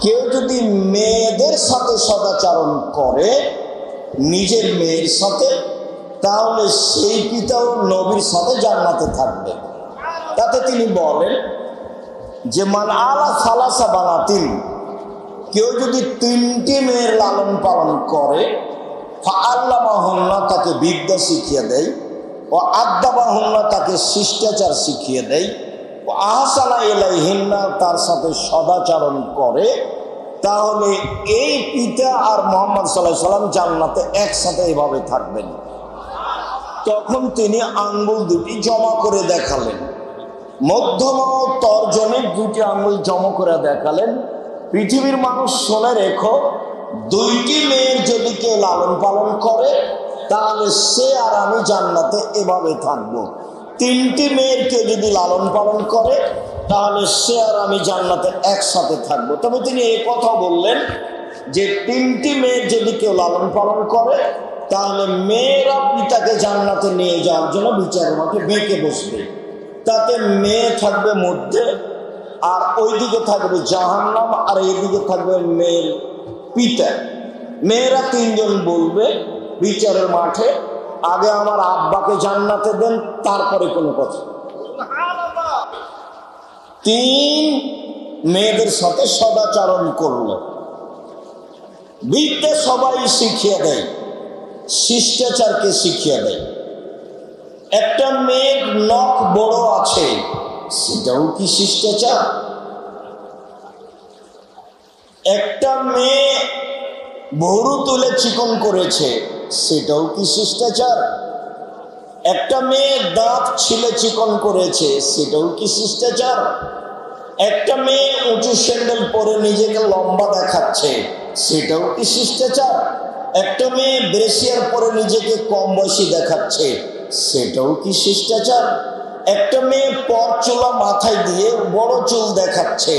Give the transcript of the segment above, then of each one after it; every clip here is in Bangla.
কেউ যদি মেয়েদের সাথে সদাচরণ করে নিজের মেয়ের সাথে, তাহলে সেই পিতাও নবীর সাথে জান্নাতে থাকবে। তাতে তিনি বলেন যে মান আলা সালাসা বানাতিন, কেউ যদি 3টি মেয়ের লালন পালন করে, ফাআল্লামাহুন্না, তাকে বিদ্যা শিখিয়ে দেয়, ও আদ্দাবাহুন্না, তাকে শিষ্টাচার শিখিয়ে দেয়, ও আহসানা ইলাইহিন্না, তার সাথে সদাচরণ করে, তাহলে এই পিতা আর মুহাম্মদ সাল্লাল্লাহু আলাইহি সাল্লাম জান্নাতে একসাথে এভাবে থাকবেন। তখন তিনি আঙ্গুল দুটি জমা করে দেখালেন, মধ্যম ও তর্জনের 2টি আঙ্গুল জমা করে দেখালেন। পৃথিবীর মানুষ শুনে রেখো, 2টি মেয়ের যদি কেউ লালন পালন করে, তাহলে সে আর আমি জান্নাতে এভাবে থাকবো। 3টি মেয়ের কেউ যদি লালন পালন করে, তাহলে সে আর আমি জান্নাতে একসাথে থাকবো। তবে তিনি এই কথা বললেন যে 3টি মেয়ের যদি কেউ লালন পালন করে, তাহলে মেয়েরা পিতাকে জান্নাতে নিয়ে যাওয়ার জন্য বিচারের মাঠে বেঁকে বসবে। তাতে মেয়ে থাকবে মধ্যে, আর ওইদিকে থাকবে জাহান্নাম, আর এইদিকে থাকবে মেয়ের পিতা। মেয়েরা 3 জন বলবে বিচারের মাঠে, আগে আমার আব্বাকে জান্নাতে দেন, তারপরে কোনো কথা। 3 মেয়েদের সাথে সদাচরণ করলো, বিদ্যা সবাই শিখিয়ে দেয়, শিষ্টাচারকে শিখিয়ে দেয়। একটা মেয়ের নখ বড় আছে, সেটাও কি শিষ্টাচার? একটা মেয়ে ভুরু তুলে চিকন করেছে, সেটাও কি শিষ্টাচার? একটা মেয়ে দাঁত ছিলে চিকন করেছে, সেটাও কি শিষ্টাচার? একটা মেয়ে উঁচু স্যান্ডেল পরে নিজেকে লম্বা দেখাচ্ছে, সেটাও কি শিষ্টাচার? একটা মেয়ে ব্রেসিয়ার পরে নিজেকে কম বয়সী দেখাচ্ছে, সেটাও কি শিষ্টাচার? একটা মেয়ে পরচুলা মাথায় দিয়ে বড় চুল দেখাচ্ছে,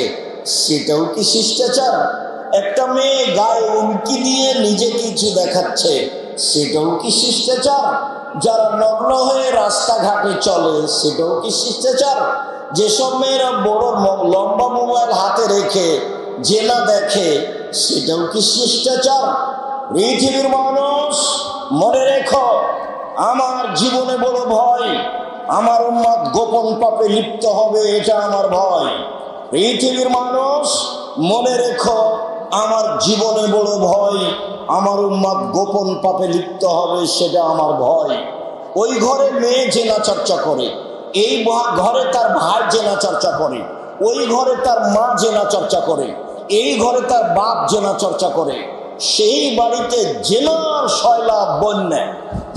সেটাও কি শিষ্টাচার? একটা মেয়ে গায়ে উল্কি দিয়ে নিজে কিছু দেখাচ্ছে, সেটাও কি শিষ্টাচার? যারা নগ্ন হয়ে রাস্তাঘাটে চলে, সেটাও কি শিষ্টাচার? যেসব মেয়েরা বড় লম্বা মোবাইল হাতে রেখে জেনা দেখে, সেটাও কি শিষ্টাচার? পৃথিবীর মানুষ মনে রেখো, আমার জীবনে বড় ভয়, আমার উম্মত গোপন পাপে লিপ্ত হবে, এটা আমার ভয়। পৃথিবীর মানুষ মনে রেখো, আমার জীবনে বড় ভয়, আমার উম্মত গোপন পাপে লিপ্ত হবে, সেটা আমার ভয়। ওই ঘরে মেয়ে জেনা চর্চা করে, এই ঘরে তার ভাই জেনা চর্চা করে, ওই ঘরে তার মা জেনা চর্চা করে, এই ঘরে তার বাপ জেনা চর্চা করে, সেই বাড়িতে জেনার শয়লা বন্যা,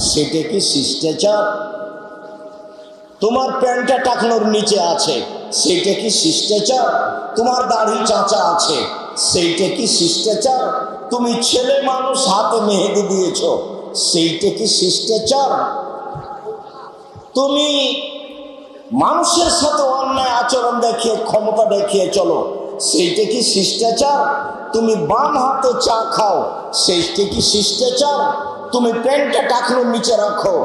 সেটা কি শিষ্টাচার? তোমার প্যান্টটা টাকনোর নিচে আছে, সেইটা কি শিষ্টাচার? তোমার দাড়ি চাঁচা আছে, সেইটা কি শিষ্টাচার? তুমি ছেলে মানুষ, হাতে মেহেদি দিয়েছ, সেইটা কি শিষ্টাচার? তুমি মানুষের সাথে অন্যায় আচরণ দেখিয়ে, ক্ষমতা দেখিয়ে চলো, সেইটা কি শিষ্টাচার? তুমি বাম হাতে চা খাও, সেইটা কি শিষ্টাচার? তুমি প্যান্টটা টাকনোর নিচে রাখো,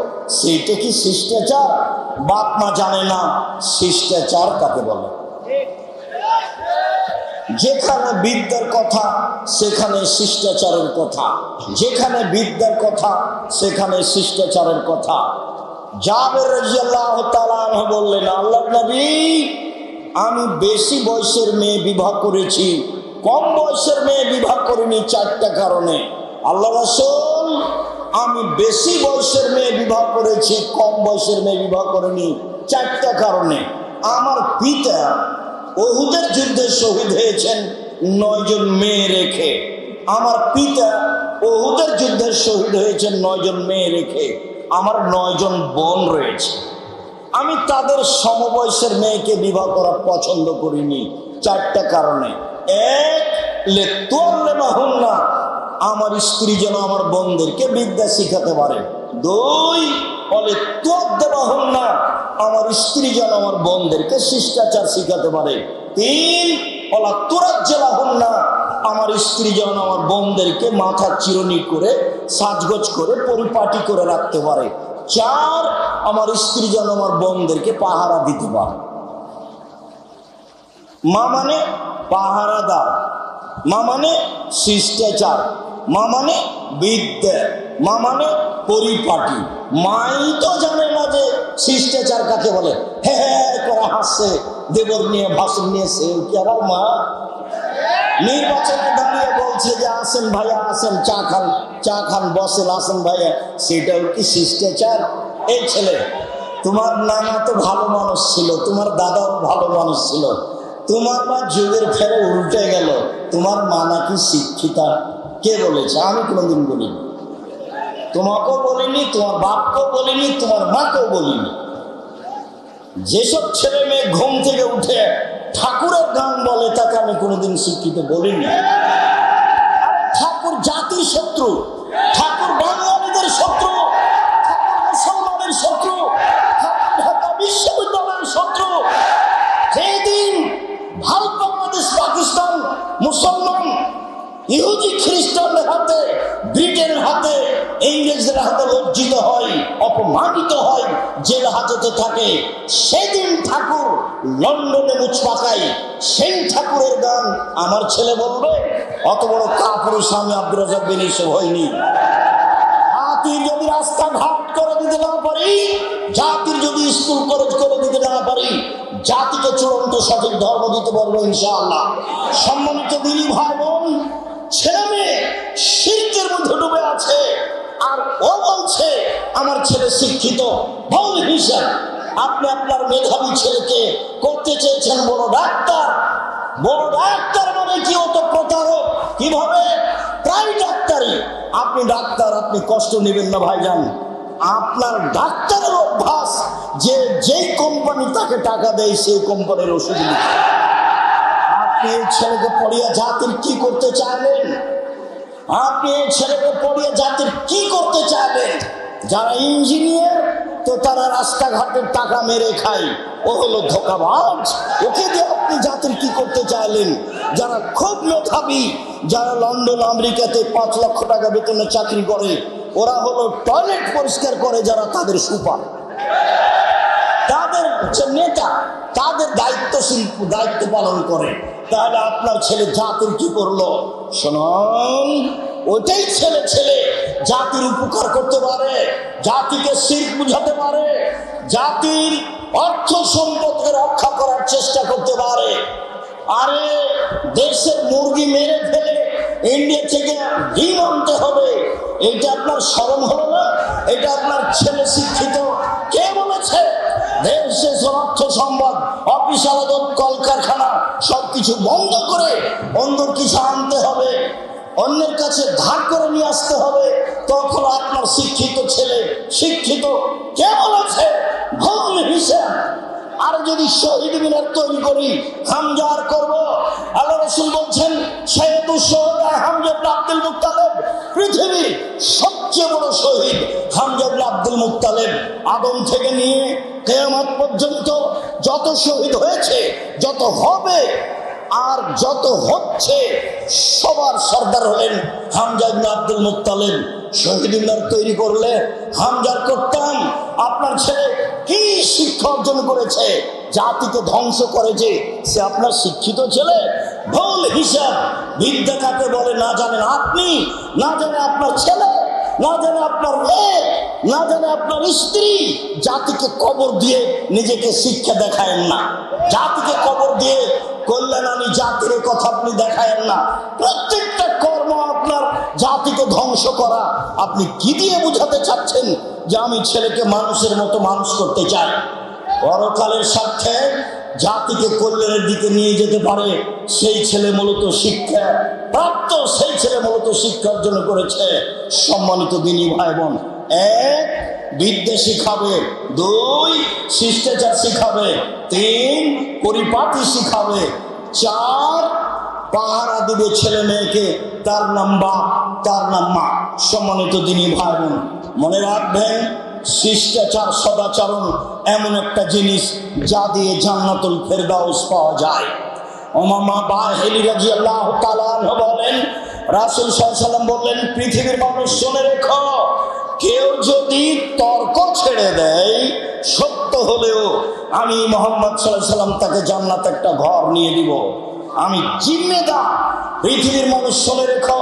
সেইটা কি শিষ্টাচার? বাপ মা জানে না শিষ্টাচার কাকে বলে। যেখানে বিদ্যার কথা, সেখানে শিষ্টাচারের কথা, যেখানে বিদ্যার কথা, সেখানে শিষ্টাচারের কথা। জাবের রাদিয়াল্লাহু তাআলা আনহু বললেন, আল্লাহর নবী, আমি বেশি বয়সের মেয়ে বিবাহ করেছি, কম বয়সের মেয়ে বিবাহ করিনি 4টা কারণে। আল্লাহ রাসূল, আমি বেশি বয়সের মেয়ে বিবাহ করেছি, কম বয়সের মেয়ে বিবাহ করিনি 4টা কারণে। আমার পিতা উহুদের যুদ্ধে শহীদ হয়েছেন 9 জন মেয়ে রেখে, আমার পিতা উহুদের যুদ্ধে শহীদ হয়েছেন 9 জন মেয়ে রেখে, আমার 9 জন বোন রয়েছে। আমি তাদের সমবয়সের মেয়েকে বিবাহ করা পছন্দ করিনি 4টা কারণে। 1, লিতুআল্লিমাহুন্না, আমার স্ত্রী যেন আমার বোনদেরকে বিদ্যা শিখাতে পারে। 2, লিতুআদ্দিবাহুন্না, আমার স্ত্রী যেন আমার বোনদেরকে শিষ্টাচার শিখাতে পারে। 3, লিতুরাজ্জিলাহুন্না, আমার স্ত্রী যেন আমার বোনদেরকে মাথা চিরুনি করে, সাজগোজ করে, পরিপাটি করে রাখতে পারে। 4, আমার স্ত্রী যেন আমার বোনদেরকে পাহারা দিতে পারে। মা মানে পাহারাদার, মা মানে শিষ্টাচার, মা মানে বিদ্যা, মা মানে পরিপাটি। মাই তো জানে না যে শিষ্টাচার কাকে বলে। হ্যাঁ করে হাসছে দেবর নিয়ে ভাষণ নিয়ে, সে কি আবার মা? নির্বাচনে দাঁড়িয়ে বলছে যে আসেন ভাইয়া আসেন, চা খান বসেন, আসেন ভাইয়া, সেটাও কি শিষ্টাচার? এই ছেলে, তোমার নানা তো ভালো মানুষ ছিল, তোমার দাদাও ভালো মানুষ ছিল, তোমার মা যুগের ফেরে উল্টে গেল, তোমার মা নাকি শিক্ষিতা? কে বলেছে? আমি কোনোদিন বলিনি, তোমাকেও বলিনি, তোমার বাপকেও বলিনি, তোমার মাকেও বলিনি। যেসব ছেলে মেয়ে ঘুম থেকে উঠে ঠাকুরের গান বলে তাকে আমি কোনোদিন শিক্ষিত বলিনি। ঠাকুর জাতির শত্রু, ঠাকুর বাঙালিদের শত্রু, ঠাকুর মুসলমানের শত্রু, ঠাকুর ঢাকা বিশ্ববিদ্যালয়ের শত্রু। যেদিন ভারত বাংলাদেশ পাকিস্তান মুসলমান ইহুদি খ্রিস্টানদের হাতে, ব্রিটেনের হাতে, ইংরেজদের হাতে লজ্জিত হয়, অপমানিত হয়, জেল হাজতে থাকে, সেদিন ঠাকুর লন্ডনে মুচ পাকায়। সেই ঠাকুরের গান আমার ছেলে বলবে? অত বড় কাপুরুষ আমি আব্দুর রাজ্জাক বিন ইউসুফ হইনি। জাতির যদি রাস্তাঘাট করে দিতে না পারি, জাতির যদি স্কুল কলেজ করে দিতে না পারি, জাতিকে চূড়ান্ত সঠিক ধর্ম দিতে পারবো ইনশাআল্লাহ। সম্মানিত দিনী ভাই বোন, ছেলে মেয়ে শিরকের মধ্যে ডুবে আছে, আর ও বলছে আমার ছেলে শিক্ষিত। ভুল হিসাব। আপনি আপনার মেধাবী ছেলেকে করতে চেয়েছেন বড় ডাক্তার। বড় ডাক্তার মানে কি? ও তো প্রতারক। কিভাবে? প্রায় ডাক্তারি। আপনি ডাক্তার, আপনি কষ্ট নেবেন না ভাইজান। আপনার ডাক্তারের অভ্যাস যে যেই কোম্পানি তাকে টাকা দেয় সেই কোম্পানির ওষুধ লিখে। আপনি এই ছেলেকে পড়িয়ে জাতির কি করতে চাইলেন? আপনি এই ছেলেকে পড়িয়ে জাতির কি করতে চাইলেন? যারা ইঞ্জিনিয়ার তো তারা রাস্তাঘাটের টাকা মেরে খায়, ও হলো ধোঁকাবাজ। ওকে দিয়ে আপনি জাতির কি করতে চাইলেন? যারা খুব মেধাবী, যারা লন্ডন আমেরিকাতে 5 লক্ষ টাকা বেতনে চাকরি করে, ওরা হলো টয়লেট পরিষ্কার করে যারা তাদের সুপার, তাদের হচ্ছে নেতা, তাদের দায়িত্ব পালন করে। তাহলে আপনার ছেলে জাতির কি করলো? শুনুন, ওইটাই ছেলে জাতির উপকার করতে পারে, জাতিকে শিরক বুঝাতে পারে, জাতির অর্থ সম্পদকে রক্ষা করার চেষ্টা করতে পারে। আরে দেশের মুরগি মেরে ফেলে ইন্ডিয়া থেকে ডিম আনতে হবে, এটা আপনার শরম হলো না? এটা আপনার ছেলে শিক্ষিত? কে বলেছে? দেশের অর্থ সম্পদ, অফিস আদালত, কলকারখানা সবকিছু বন্ধ করে অন্য কিছু আনতে হবে, অন্যের কাছে ধার করে নিয়ে আসতে হবে, তখন আপনার শিক্ষিত ছেলে শিক্ষিত? কে বলেছে? ভুল হিসাব। আর যদি শহীদ মিনার তৈরি করি, হামজার করব। আল্লাহ রাসূল বলছেন সাইয়্যিদুশ শুহাদা হামজা ইবনে আব্দুল মুত্তালিব, পৃথিবীর সবচেয়ে বড় শহীদ হামজা ইবনে আব্দুল মুত্তালিব। আদম থেকে নিয়ে কিয়ামত পর্যন্ত যত শহীদ হয়েছে, যত হবে আর যত হচ্ছে, সবার সর্দার হলেন হামজা ইবনে আব্দুল মুত্তালিব। শহীদ মিনার তৈরি করলে হামজার করতাম। আপনার ছেলে কি শিক্ষা অর্জন করেছে? জাতিকে ধ্বংস করে যে সে আপনার শিক্ষিত ছেলে? ভুল হিসাব। বিদ্যা কাকে বলে না জানেন আপনি, না জানে আপনার ছেলে, না জানে আপনার মেয়ে, না জানে আপনার স্ত্রী। জাতিকে কবর দিয়ে নিজেকে শিক্ষা দেখায়েন না, জাতিকে কবর দিয়ে কল্যাণী জাতির কথা আপনি দেখায়েন না। প্রত্যেকটা কর্ম আপনার জাতিকে ধ্বংস করা। আপনি কি দিয়ে বুঝাতে চাচ্ছেন যে আমি ছেলেকে মানুষের মতো মানুষ করতে চাই? পরকালের স্বার্থে জাতিকে কল্যাণের দিকে নিয়ে যেতে পারে সেই ছেলে মূলত শিক্ষা প্রাপ্ত, সেই ছেলে মূলত শিক্ষা অর্জন করেছে। সম্মানিত দিনী ভাই বোন, 1 বিদ্যা শিখাবে, 2 শিষ্টাচার শিখাবে, 3 পরিপাটি শিখাবে, 4 পাহারা দিবে ছেলে মেয়েকে, তার নাম বাপ, তার নাম মা। সম্মানিত দিনী ভাই বোন, মনে রাখবেন শিষ্টাচার সদাচরণ এমন একটা জিনিস যা দিয়ে জান্নাতুল ফেরদাউস পাওয়া যায়। উমামা বাহিলি রাদিয়াল্লাহু তাআলা আনহু বলেন, রাসূল সাল্লাল্লাহু আলাইহি ওয়াসাল্লাম বললেন, পৃথিবীর মানুষ শুনে রেখো, কেউ যদি তর্ক ছেড়ে দেয় সত্য হলেও আমি মুহাম্মদ সাল্লাল্লাহু আলাইহি ওয়াসাল্লাম তাকে জান্নাতে একটা ঘর নিয়ে দিব। আমি জিম্মেদার। পৃথিবীর মানুষ শুনে রেখো,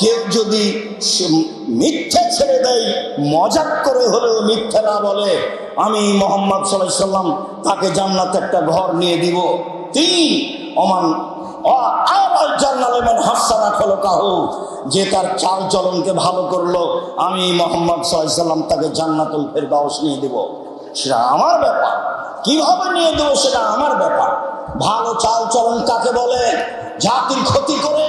কেউ যদি মিথ্যা ছেড়ে দেয়, মজাক করে হলেও মিথ্যা না বলে, আমি মোহাম্মদ সাল্লাল্লাহু আলাইহি সাল্লাম তাকে জান্নাতে একটা ঘর নিয়ে দিব। তিনি ওমান আর জান্নাতুল হাসানা খলকাহু, যে তার চাল চলনকে ভালো করলো, আমি মোহাম্মদ সাল্লাল্লাহু আলাইহি সাল্লাম তাকে জান্নাতুল ফেরদাউস নিয়ে দিব। সেটা আমার ব্যাপার, কিভাবে নিয়ে দেবো সেটা আমার ব্যাপার। ভালো চাল চলন কাকে বলে? জাতির ক্ষতি করে,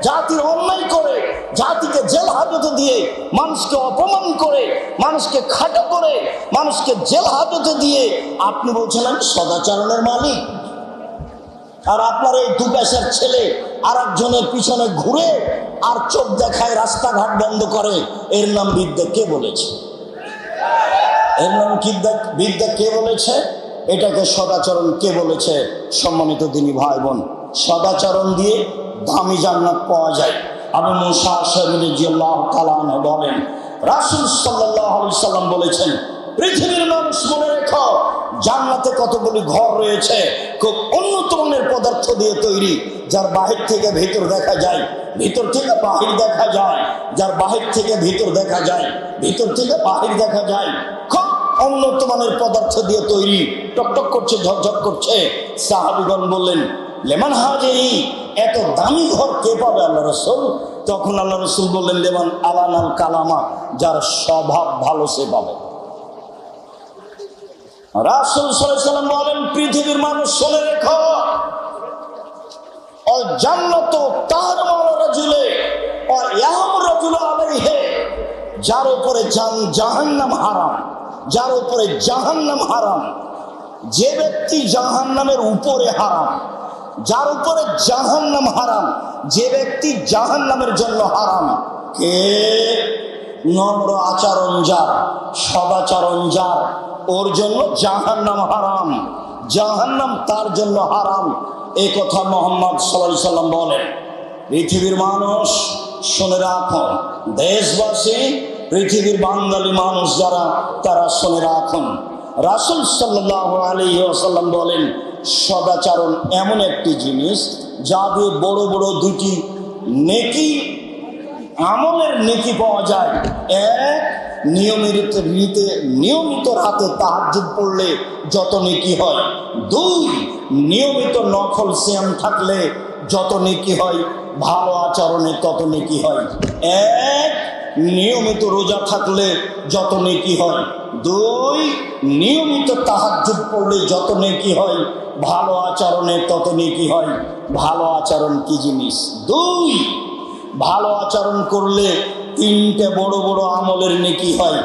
জাতির অন্যায় করে, জাতিকে জেল হাজতে দিয়ে, মানুষকে অপমান করে, মানুষকে খাটো করে, মানুষকে জেল হাজতে দিয়ে আপনি বলছেন আমি সদাচরণের মালিক। আর আপনার এই দু পয়সার ছেলে আর একজনের পিছনে ঘুরে আর চোখ দেখায়, রাস্তাঘাট বন্ধ করে, এর নাম বিদ্যা কে বলেছে? এর নাম বিদ্যা কে বলেছে? এটাকে সদাচরণ কে বলেছে? সম্মানিত দিনী ভাই বোন, সদাচরণ দিয়ে দামি জান্নাত পাওয়া যায়। আবু মুসা আশআরী রাদিয়াল্লাহু তাআলা আনহু বলেন, রাসূল সাল্লাল্লাহু আলাইহি সাল্লাম বলেছেন, পৃথিবীর মানুষ মনে রেখো, জান্নাতে কতগুলি ঘর রয়েছে, খুব উন্নত মানের পদার্থ দিয়ে তৈরি, যার বাহির থেকে ভিতর দেখা যায়, ভিতর থেকে বাহির দেখা যায়, যার বাহির থেকে ভিতর দেখা যায়, ভিতর থেকে বাহির দেখা যায়, খুব উন্নত মানের পদার্থ দিয়ে তৈরি, টকটক করছে, ঝকঝক করছে। সাহাবীগণ বললেন, লেমান হাজিহি, এত দামি ঘর কে পাবে আল্লাহ রাসূল? তখন আল্লাহ রাসূল বললেন, লেমান আলানাল কালামা, যার স্বভাব ভালো সে পাবে। রাসূল সাল্লাল্লাহু আলাইহি ওয়াসাল্লাম বলেন, পৃথিবীর মানুষ শুনে রেখো, ও জান্নাতু তাহরুমু রাজুলে ও ইয়াহমু রাজুলু আলাইহি, যার উপরে জাহান্নাম হারাম, যার উপরে জাহান্নাম হারাম, যে ব্যক্তি জাহান্নামের উপরে হারাম, যার উপরে জাহান্নাম হারাম, যে ব্যক্তি জাহান্নামের জন্য হারাম, কে? নম্র আচরণ যার, সদাচরণ যার, ওর জন্য জাহান্নাম হারাম, জাহান্নাম তার জন্য হারাম। এই কথা মুহাম্মদ সাল্লাল্লাহু আলাইহি সাল্লাম বলেন। পৃথিবীর মানুষ শুনে রাখুন, দেশবাসী, পৃথিবীর বাঙালি মানুষ যারা, তারা শুনে রাখুন, রাসূল সাল্লাল্লাহু আলাইহি ওয়াসাল্লাম বলেন, সদাচরণ এমন একটি জিনিস যা দিয়ে বড় বড় দুটি নেকি, আমলের নেকি পাওয়া যায়। এক, নিয়মিত রাতে তাহাজ্জুদ পড়লে যত নেকি হয়। দুই, নিয়মিত নফল সিয়াম থাকলে যত নেকি হয়, ভালো আচরণে তত নেকি হয়। এক, নিয়মিত রোজা থাকলে যত নেকি হয়। দুই, নিয়মিত তাহাজ্জুদ পড়লে যত নেকি হয়, ভালো আচরণে তত নেকি হয়। ভালো আচরণ কি জিনিস? দুই, ভালো আচরণ করলে তিনটে বড় বড় আমলের নেকি হয়।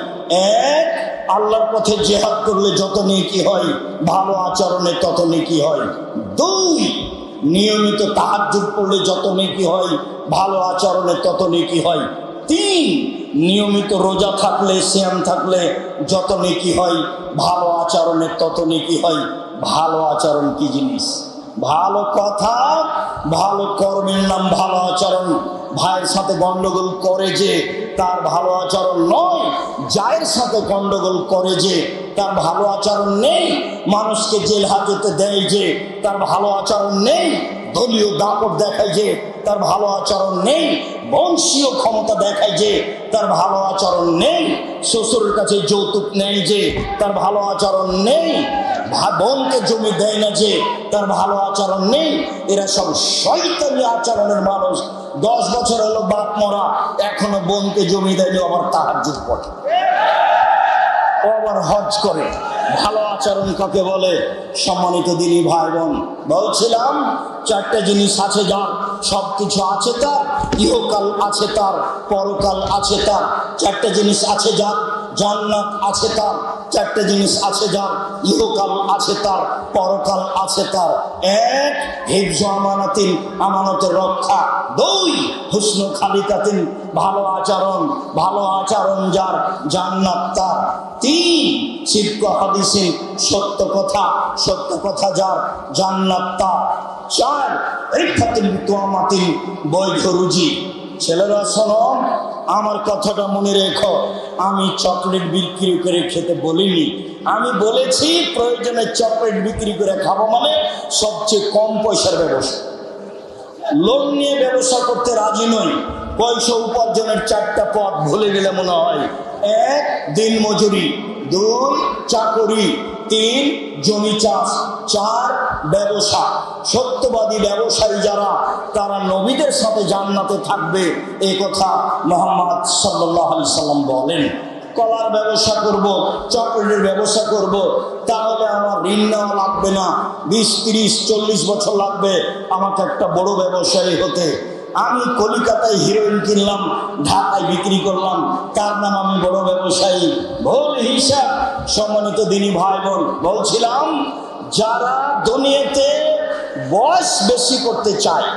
এক, আল্লাহর পথে জিহাদ করলে যত নেকি হয়, ভালো আচরণে তত নেকি হয়। দুই, নিয়মিত তাহাজ্জুদ পড়লে যত নেকি হয়, ভালো আচরণে তত নেকি হয়। তিন, নিয়মিত রোজা থাকলে, সিয়াম থাকলে যত নেকি হয়, ভালো আচরণে তত নেকি হয়। ভালো আচরণ কি জিনিস? ভালো কথা, ভালো কর্মের নাম ভালো আচরণ। ভাইয়ের সাথে গন্ডগোল করে যে, তার ভালো আচরণ নয়। যায়ের সাথে গন্ডগোল করে যে, তার ভালো আচরণ নেই। মানুষকে জেল হাজতে দেয় যে, তার ভালো আচরণ নেই। দলীয় দাপট দেখায় যে, তার ভালো আচরণ নেই। বংশীয় ক্ষমতা দেখায় যে, তার ভালো আচরণ নেই। শ্বশুরের কাছে যৌতুক নেয় যে, তার ভালো আচরণ নেই। বোনকে জমি দেয় না যে, তার ভালো আচরণ নেই। এরা সব শয়তানি আচরণের মানুষ। 10 বছর হলো বাপ মরা, এখনো বোনকে জমি দেয়নি, আবার তাহাজ্জুদ পড়ে, আবার হজ করে। ভালো আচরণ কাকে বলে? সম্মানিত দিনী ভাই বোন, বলছিলাম চারটা জিনিস আছে যার, সবকিছু আছে তার, ইহকাল আছে তার, পরকাল আছে তার। চারটা জিনিস আছে যার, জান্নাত আছে তার। চারটা জিনিস আছে যার, ইহকাল আছে তার, পরকাল আছে তার। এক, হিফজ আমানাতিন, আমানতের রক্ষা। দুই, হুসনু খালিকাতিন, ভালো আচরণ, ভালো আচরণ যার, জান্নাত তার। তিন, সিদক হাদিসিন, সত্য কথা যার, জান্নাত তার। চার, ইফাতিন তুয়ামাতিন, বৈধ রুজি। ছেলেরা শোনো, আমার কথাটা মনে রেখো, আমি চকলেট বিক্রি করে খেতে বলিনি। আমি বলেছি প্রয়োজনে চকলেট বিক্রি করে খাবো, মানে সবচেয়ে কম পয়সার ব্যবসা। লোন নিয়ে ব্যবসা করতে রাজি নই। পয়সা উপার্জনের চারটা পথ ভুলে গেলে মনে হয়। এক, দিন মজুরি। দুই, চাকরি। তিন, জমি চাষ। চার, ব্যবসা। সত্যবাদী ব্যবসায়ী যারা, তারা নবীদের সাথে জান্নাতে থাকবে, এই কথা মুহাম্মদ সাল্লাল্লাহু আলাইহি সাল্লাম বলেন। কলার ব্যবসা করব, চকলেটের ব্যবসা করব, তাহলে আমার ঋণ নেওয়া লাগবে না। 20, 30, 40 বছর লাগবে আমাকে একটা বড় ব্যবসায়ী হতে। আমি কলিকাতায় হিরোইন কিনলাম, ঢাকায় বিক্রি করলাম, তার নাম আমি বড় ব্যবসায়ী। ভুল হিসাব। সম্মানিত দিনী ভাই বোন, বলছিলাম যারা দুনিয়াতে বয়স বেশি করতে চায়,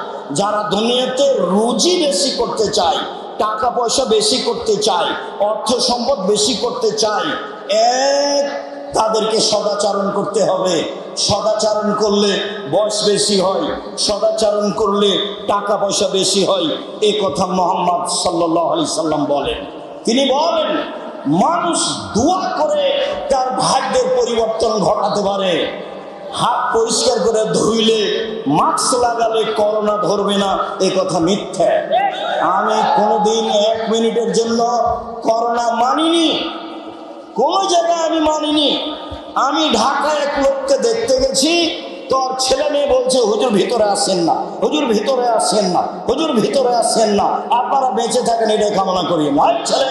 যারা দুনিয়াতে রুজি বেশি করতে চায়, টাকা পয়সা বেশি করতে চায়, অর্থ সম্পদ বেশি করতে চায়, এক, তাদেরকে সদাচরণ করতে হবে। সদাচরণ করলে বয়স বেশি হয়, সদাচরণ করলে টাকা পয়সা বেশি হয়, এই কথা মুহাম্মদ সাল্লাল্লাহু আলাইহি সাল্লাম বলেন। তিনি বলেন মানুষ দোয়া করে তার ভাগ্যের পরিবর্তন ঘটাতে পারে। হাত পরিষ্কার করে ধুইলে, মাস্ক লাগালে করোনা ধরবে না, এ কথা মিথ্যা। আমি কোনোদিন 1 মিনিটের জন্য করোনা মানিনি, কোন জায়গায় আমি মানিনি। আমি ঢাকায় এক লোককে দেখতে গেছি, তোর ছেলে মেয়ে বলছে হুজুর ভিতরে আসেন না, হুজুর ভিতরে আসেন না, হুজুর ভিতরে আসেন না, আপনারা বেঁচে থাকেন এটাই কামনা করি। নয় ছেলে,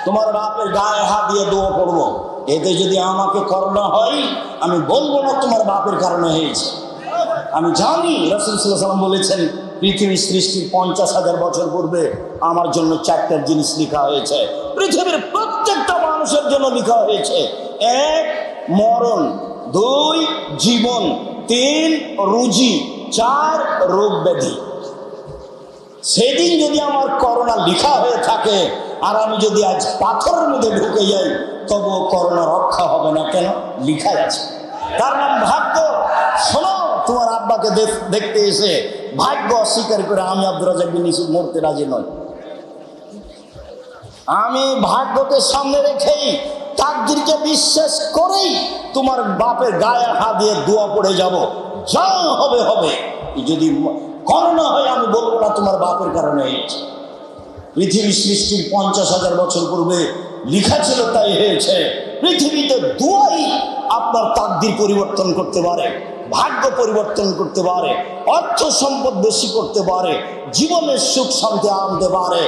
তোমার বাপের গায়ে হাত দিয়ে দোয়া পড়বো, এতে যদি আমাকে করোনা হয় আমি বলবো না তোমার বাপের কারণে হয়েছে। আমি জানি রাসূল সাল্লাল্লাহু আলাইহি ওয়াসাল্লাম বলেছেন পৃথিবীর সৃষ্টির 50,000 বছর পূর্বে আমার জন্য 4টা জিনিস লেখা হয়েছে। পৃথিবীর প্রত্যেকটা মানুষের জন্য লেখা হয়েছে। 1, মরণ। 2, জীবন। 3, রুজি। 4, রোগ ব্যাধি। সেদিন যদি আমার করোনা লেখা হয়ে থাকে আর আমি যদি আজ পাথরের মধ্যে ঢুকে যাই, তবু করোনা রক্ষা হবে না। কেন? লেখা আছে। তার নাম ভাগ্য। শোনো, তোমার আব্বাকে দেখতে এসে ভাগ্য অস্বীকার করে আমি আব্দুর রাজ্জাক বিন ইউসুফ মরতে রাজি নই। আমি ভাগ্যকে সামনে রেখেই, তাকদীরকে বিশ্বাস করেই তোমার বাপের গায়ে হাত দিয়ে দোয়া পড়ে যাব, যা হবে হবে। যদি করোনা হয় আমি বলবো না তোমার বাপের কারণে হয়েছে। পৃথিবী সৃষ্টির 50,000 বছর পূর্বে লেখা ছিল, তাই হয়েছে। পৃথিবীতে দোয়াই আপনার তাকদীর পরিবর্তন করতে পারে, ভাগ্য পরিবর্তন করতে পারে, অর্থ সম্পদ বেশি করতে পারে, জীবনের সুখ শান্তি আনতে পারে।